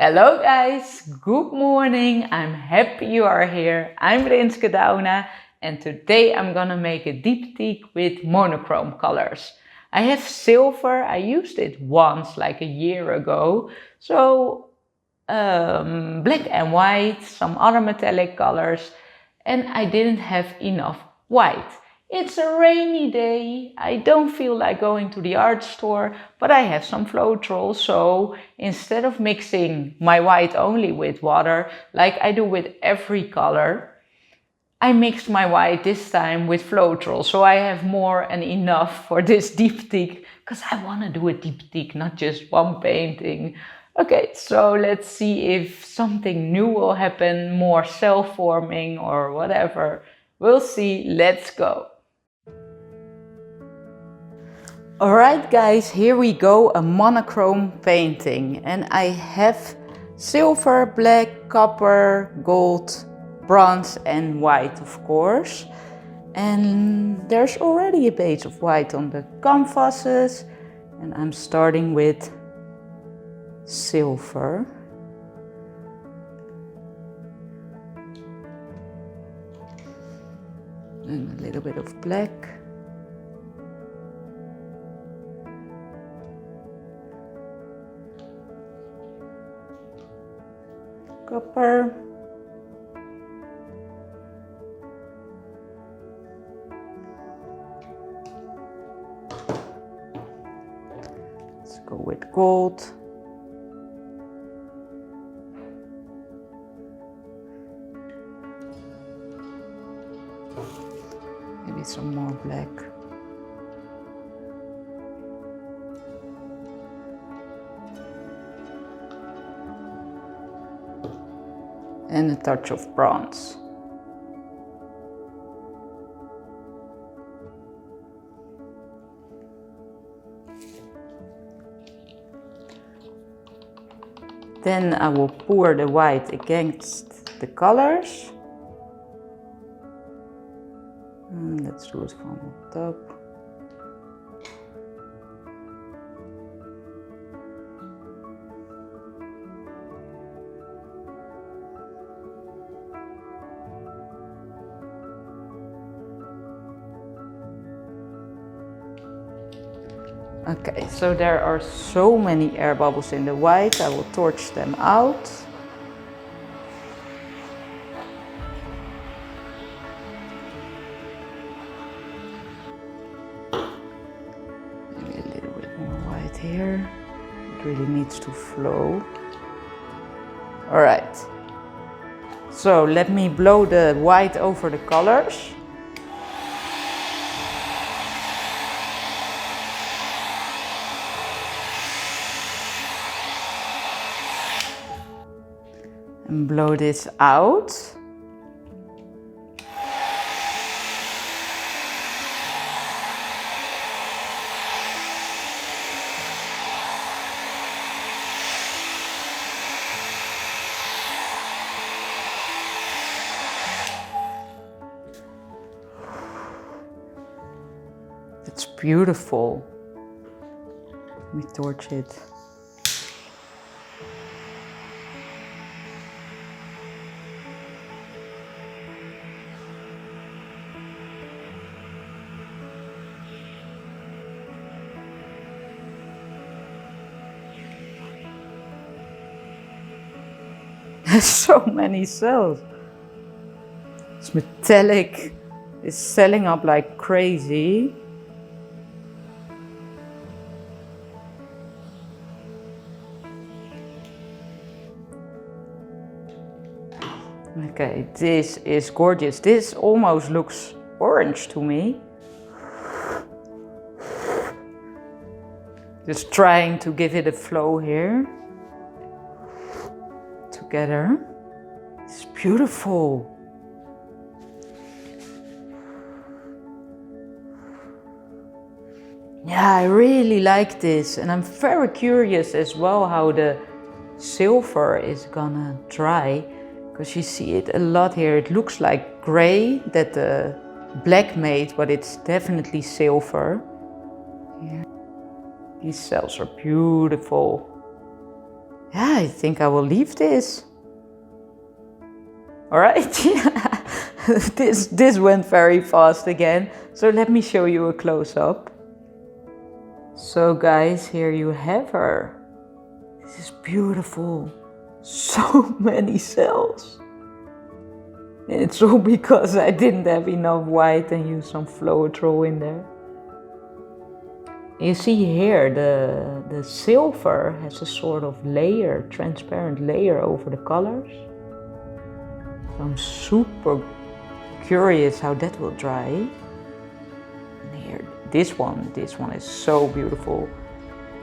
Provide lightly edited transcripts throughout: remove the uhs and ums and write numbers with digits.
Hello guys, good morning. I'm happy you are here. I'm Rinske Douna and today I'm gonna make a diptyque with monochrome colors. I have silver, I used it once like a year ago. So black and white, some other metallic colors, and I didn't have enough white. It's a rainy day, I don't feel like going to the art store, but I have some Floetrol, so instead of mixing my white only with water, like I do with every color, I mixed my white this time with Floetrol, so I have more and enough for this diptyque, because I want to do a diptyque, not just one painting. Okay, so let's see if something new will happen, more self-forming or whatever. We'll see, let's go. Alright guys, here we go, a monochrome painting. And I have silver, black, copper, gold, bronze and white of course. And there's already a base of white on the canvases. And I'm starting with silver. And a little bit of black. Copper. Let's go with gold. Maybe some more black. And a touch of bronze. Then I will pour the white against the colors. And let's do it from the top. Okay, so there are so many air bubbles in the white. I will torch them out. Maybe a little bit more white here. It really needs to flow. All right. So let me blow the white over the colors. And blow this out. It's beautiful. Let me torch it. There's so many cells. It's metallic. It's selling up like crazy. Okay, this is gorgeous. This almost looks orange to me. Just trying to give it a flow here. Together. It's beautiful. Yeah, I really like this, and I'm very curious as well how the silver is gonna dry, because you see it a lot here. It looks like gray that the black made, but it's definitely silver. Here. These cells are beautiful. Yeah, I think I will leave this. All right, this went very fast again. So let me show you a close-up. So guys, here you have her. This is beautiful. So many cells. And it's all because I didn't have enough white and used some Floetrol in there. You see here, the silver has a sort of layer, transparent layer over the colors. So I'm super curious how that will dry. And here, this one is so beautiful.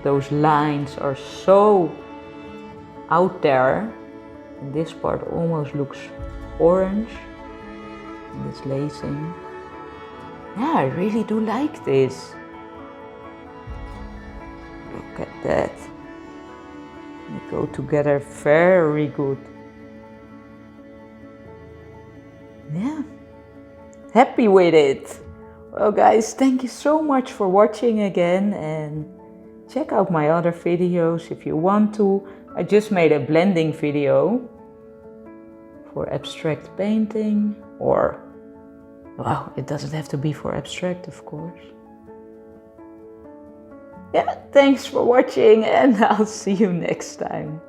Those lines are so out there. And this part almost looks orange. And this lacing. Yeah, I really do like this. Look at that. They go together very good. Yeah, happy with it. Well guys, thank you so much for watching again, and check out my other videos if you want to. I just made a blending video for abstract painting, or, well, it doesn't have to be for abstract, of course. Yeah, thanks for watching, and I'll see you next time.